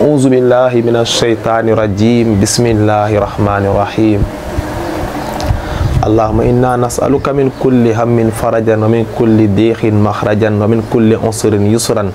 أعوذ بالله من الشيطان الرجيم بسم الله الرحمن الرحيم اللهم إنا نسألك من كل هم فرجا ومن كل ضيق مخرجا ومن كل عسر يسرا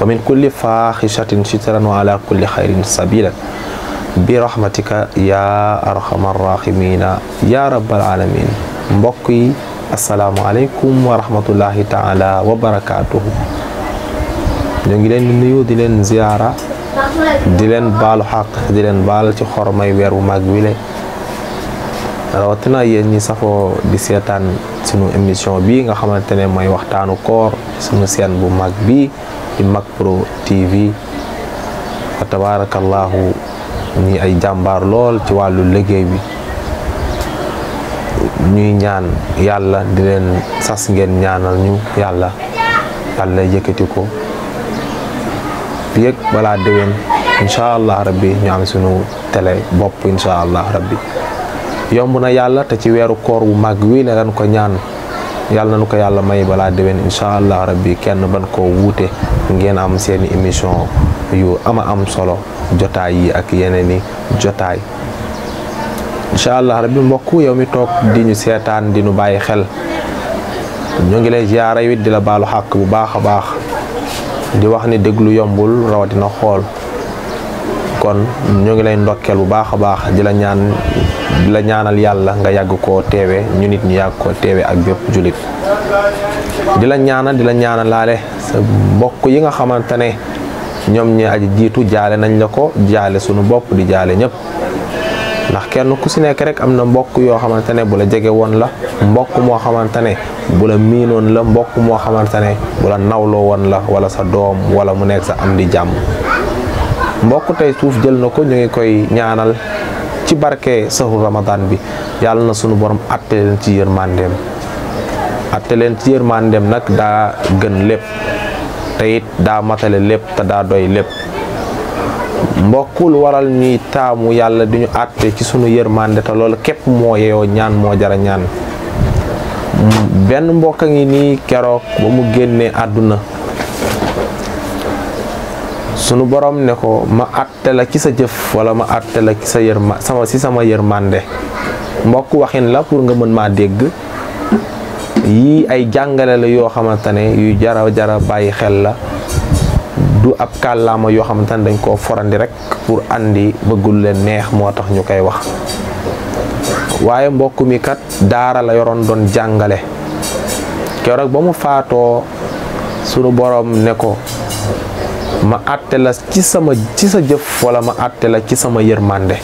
ومن كل فاحشة سترا وعلى كل خير سبيلا برحمتك يا أرحم الراحمين يا رب العالمين. mbokk yi asalaamaaleykum wa rahmatullahi taala wa barakaatuhu. ñu ngi leen di nuyu di leen ziyaara di leen baalu xaq di leen baal ci xormay weer bu mag wile rawatina yéen ñi safoo di seetaan sunu émission bi nga xamante ne mooy waxtaanu koor sunu seen bu mag bi di MacPro TV wa tabarakallahu ñi ay jàmbaar lool ci wàllu liggéey bi ñuy ñaan yàlla di leen sas ngeen ñaanal ñu yàlla yëkkati ko yëg balaa déwén incha allah rabbi ñu am sunu télé bopp incha allah rabbi yomb na yàlla te ci weeru koor bu mag wi la leen ko ñaan yàlla na ko yàlla may balaa déwén incha allah rabbi kenn ban koo wuute ngeen am seeni émission yu am solo jotaay yi ak yeneen i jotaay incha allah rabbi mbokk yow mi toog di ñu seetaan di ñu bàyyi xel ñu ngi lay ziyaara wit di la baalu xàq bu baax a baax di wax ni déglu yombul rawatina xool kon ñu ngi lay ndokkeel bu baax a baax di la ñaanal yàlla nga yàgg koo teewe ñu nit ñu yàgg koo teewe ak bépp julit di la ñaanal laale sa mbokk yi nga xamante ne ñoom ñi aji jiitu jaale nañ la ko jaale sunu bopp di jaale ñëpp ndax kenn ku si nekk rek am na mbokk yoo xamante ne bu la jege woon la mbokk moo xamante ne bu la miinoon la mbokk moo xamante ne bu la nawloo woon la wala sa doom wala mu nekk sa am di jàmm mbokk tey suuf jël na ko ñu ngi koy ñaanal ci barke sahru ramadan bi yàlla na sunu borom atte leen ci yërmandeem nag daa gën lépp te it daa matale lépp te daa doy lépp mbokkul waral ñuy taamu yàlla di ñu àtte ci sunu yërmande te loolu képp moo yeyoo ñaan moo jara ñaan benn mbokk a ngi nii keroog ba mu génnee àdduna sunu borom ne ko ma àtte la ci sa jëf wala ma àtte la ci sa sama yërmande mbokk waxin la pour nga mën maa dégg yii ay jàngale la yoo xamante ne yu jara bàyyi xel la du ab kàllaama yoo xamante ne dañ koo forandi rek pour andi bëggul leen neex moo tax ñu koy wax waaye mbokk mi kat daara la yoroon doon jàngale keroog ba mu faatoo sunu borom ne ko ma àtte la ci sa jëf wala ma àtte la ci sama yërmande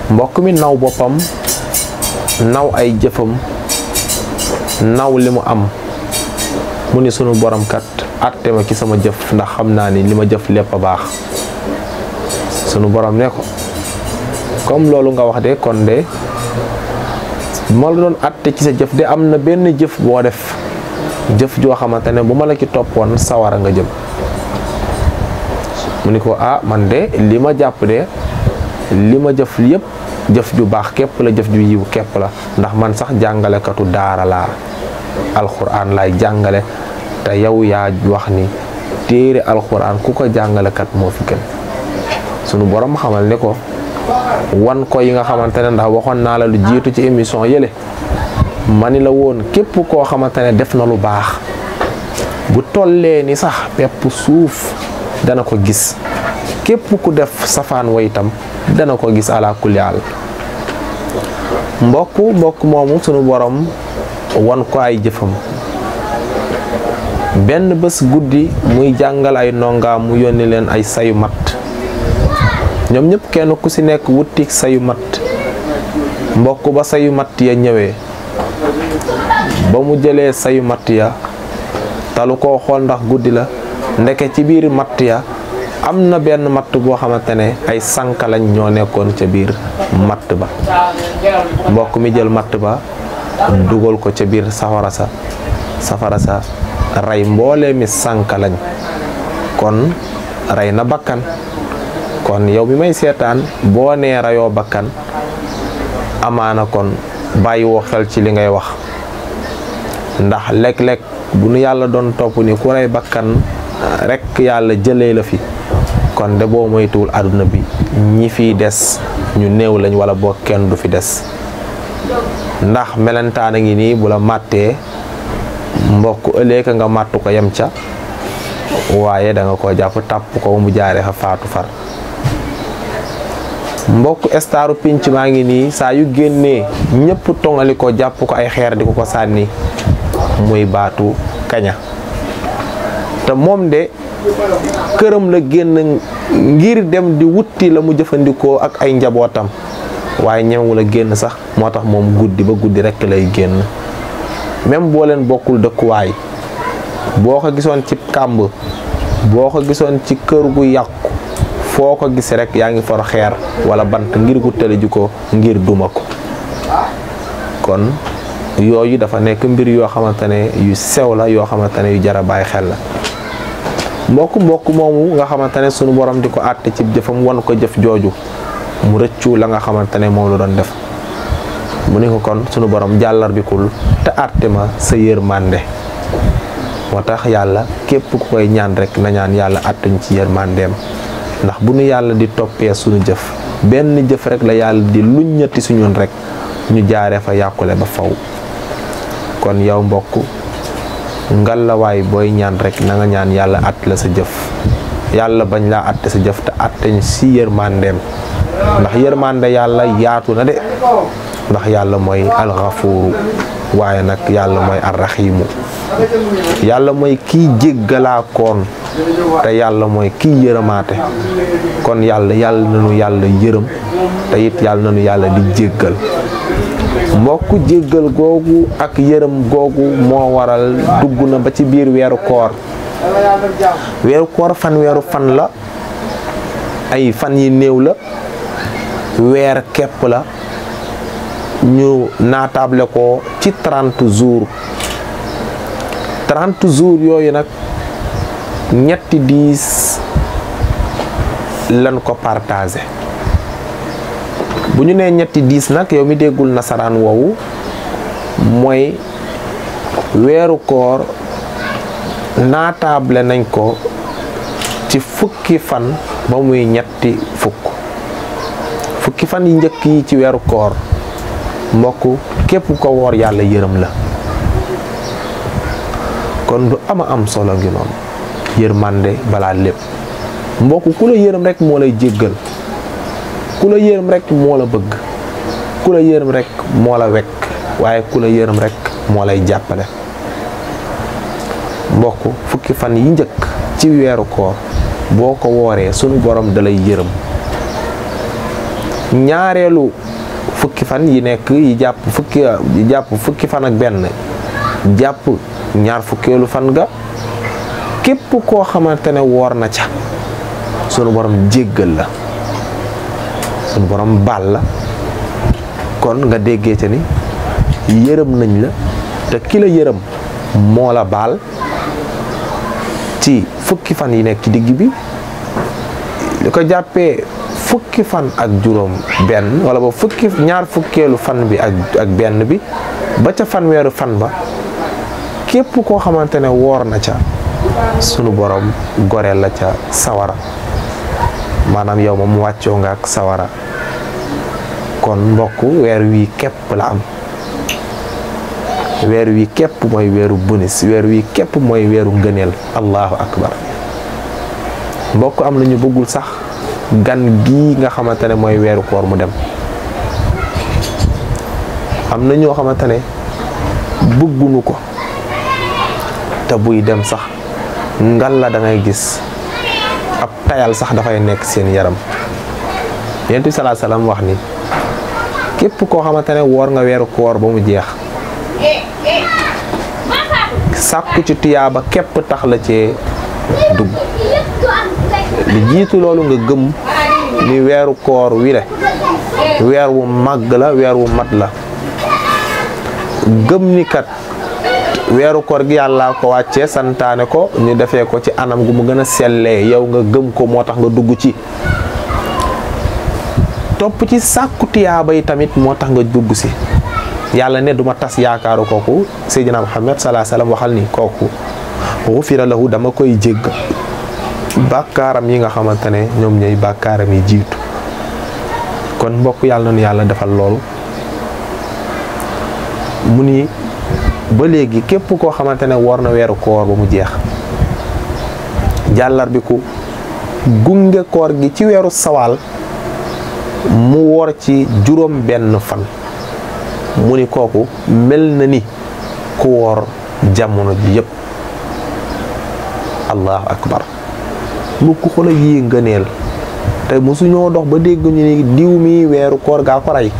mbokk mi naw boppam naw ay jëfam naw li mu am mu ni sunu borom kat àtte ma ci sama jëf ndax xam naa ni li ma jëf lépp a baax sunu borom ne ko comme loolu nga wax de kon de ma la doon àtte ci sa jëf de am na benn jëf boo def jëf joo xamante ne bu ma la ci toppoon sawara nga jëm mu ni ko man de li ma jàpp de li ma jëf yëpp jëf ju baax képp la jëf ju yiw képp la ndax man sax jàngalekatu daara laa alxuraan laay jàngale te yow yaa wax ni téere alxuraan ku ko jàngalekat moo fi gën sunu borom xamal ne ko wan ko yi nga xamante ne ndax waxoon naa la lu jiitu ci émission yële mani la woon képp koo xamante ne def na lu baax bu tollee ni sax pepp suuf dana ko gis képp ku def safaan wa itam dana ko gis ala kulli haal mbokk moomu sunu borom wan ko ay jëfam benn bés guddi muy jàngal ay ndongaam mu yónni leen ay sayu mat ñoom ñëpp kenn ku ci nekk wutik sayu mat mbokk ba sayu mat ya ñëwee ba mu jëlee sayu mat ya talu koo xool ndax guddi la ndeke ci biir matt ya am na benn matt boo xamante ne ay sànka lañ ñoo nekkoon ca biir matt ba mbokk mi jël matt ba dugal ko ca biir safara sa rey mboolee mi sànka lañ kon rey na bakkan kon yow mi may seetaan boo nee rayoo bakkan amaana kon bàyyi woo xel ci li ngay wax ndax léeg-léeg bu nu yàlla doon topp ni ku rey bakkan rek yàlla jëlee la fi kon de boo moytuwul àdduna bi ñi fiy des ñu néew lañ wala boo kenn du fi des ndax melentaan a ngi nii bu la màttee mbokk ëllëg nga màttu ko yem ca waaye da nga ko jàpp tàpp ko mu jaaree fa faatu far mbokk estaaru pinc maa ngi nii saa yu génnee ñëpp tongali ko jàpp ko ay xeer di ko sànni muy baatu kaña te moom de këram la génn ngir dem di wutti la mu jëfandikoo ak ay njabootam waaye ñemewu la génn sax moo tax moom guddi ba guddi rekk lay génn même boo leen bokkul dëkkuwaay boo ko gisoon ci kàmb boo ko gisoon ci kër gu yàqu foo ko gis rek yaa ngi for xeer wala bant ngir gu tële ji ko ngir duma ko kon yooyu dafa nekk mbir yoo xamante ne yu sew la yoo xamante ne yu jar a bàyyi xel la mbokk moomu nga xamante ne sunu borom di ko àtte ci jëfam wan ko jëf jooju mu rëccu la nga xamante ne moom la doon def mu ne ko kon sunu borom jàllar bikul te àtte ma sa yërmande moo tax yàlla képp ku koy ñaan rek na ñaan yàlla àttuñ ci yërmandeem ndax bu nu yàlla di toppee suñu jëf benn jëf rek la yàlla di luññati suñun rek ñu jaaree fa yàqule ba faw kon yow mbokk ngalawaay booy ñaan rek na nga ñaan yàlla àtt la sa jëf yàlla bañ laa àtte sa jëf te àtteñ si yërmandeem ndax yërmande yàlla yaatu na de ndax yàlla mooy alxafuuru waaye nag yàlla mooy arraxiimu yàlla mooy kiy jéggalaa koon te yàlla mooy kiy yërëmaate kon yàlla nanu yàlla yërëm te it yàlla nanu yàlla di jéggal mbokk jéggal googu ak yërëm googu moo waral dugg na ba ci biir weeru koor fanweeru fan la ay fan yi néew la weer kepp la ñu naatable ko ci 30 jours 30 jours yooyu nag ñetti 10 lan ko partagé bu ñu nee ñetti 10 nag yow mi déggul nasaraan woowu mooy weeru koor naatable nañ ko ci fukki fan ba muy ñetti fukki fan yi njëkk yi ci weeru koor mbokk képp ko woor yàlla yërëm la kon lu ama am solo ngi noonu yërmande balaa lépp mbokk ku la yërëm rek moo lay jéggal ku la yërëm rek moo la bëgg ku la yërëm rek moo la wekk waaye ku la yërëm rek moo lay jàppale mbokk fukki fan yi njëkk ci weeru koor boo ko wooree sunu borom dalay yërëm ñaareelu fukki fan yi nekk yi jàpp fukki fan ak benn jàpp ñaar fukkeelu fan ga képp koo xamante ne woor na ca sunu borom jéggal la sunu borom baal la kon nga déggee ca ni yërëm nañ la te ki la yërëm moo la baal ci fukki fan yi nekk ci digg bi li ko jàppee fukki fan ak juróom benn wala ba ñaar fukkeelu fan bi ak benn bi ba ca fanweeru fan ba képp koo xamante ne woor na ca sunu borom goreel la ca sawara maanaam yow moom wàccoo nga ak sawara kon mbokk weer wi képp la am weer wi képp mooy weeru bonus weer wi képp mooy weeru ngëneel allahu akbar mbokk am na ñu bëggul sax gan gii nga xamante ne mooy weeru koor mu dem am na ñoo xamante ne bëgguñu ko te buy dem sax ngal la da ngay gis ab tayal sax dafay nekk seen yaram Yonent bi sallallahu alayhi wasallam wax ni képp koo xamante ne woor nga weeru koor ba mu jeex sàkku ci tuyaaba képp tax la cee dugg li jiitu loolu nga gëm ni weeru koor wi le weer wu màgg la weer wu mat la gëm ni kat weeru koor gi yàlla ko wàccee santaane ko ñu defee ko ci anam gu mu gën a sellee yow nga gëm ko moo tax nga dugg ci topp ci sàkku tiyaaba yi tamit moo tax nga dugg si yàlla ne duma tas yaakaaru kooku Seydina Muhammad sallallahu alayhi wasallam waxal ni kooku xufira lahu dama koy jéggal bàkkaaram yi nga xamante ne ñoom ñooy bàkkaaram yi jiitu kon mbokk yàlla na nu yàlla defal loolu mu ni ba léegi képp koo xamante ne woor na weeru koor ba mu jeex jàllar bi ku gunge koor gi ci weeru sawaal mu woor ci juróom benn fan mu ni kooku mel na ni ku woor jamono ji yépp allahu akbar mu ko xoolal yi ngëneel te mosuñoo dox ba dégg ñu ni diw mi weeru koor gaa ko rey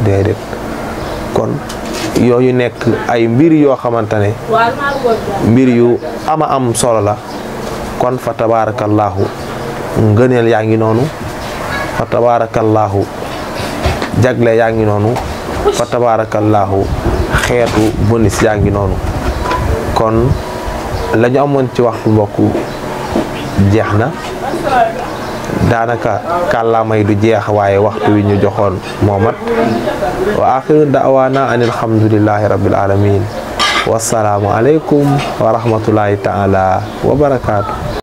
déedéet kon yooyu nekk ay mbir yoo xamante ne mbir yu ama am solo la kon fa tabaarakallaahu ngëneel yaa ngi noonu fa tabaarakallaahu jagle yaa ngi noonu fa tabaarakallaahu xeetu bonus yaa ngi noonu kon la ñu amoon ci waxtu mbokk jeex na daanaka kàllaamay du jeex waaye waxtu wi ñu joxoon moomat wa axiru da'waana an alhamdulillahi rabbil alamin wassalaamu aleykum wa rahmatullahi taala wa barakaatu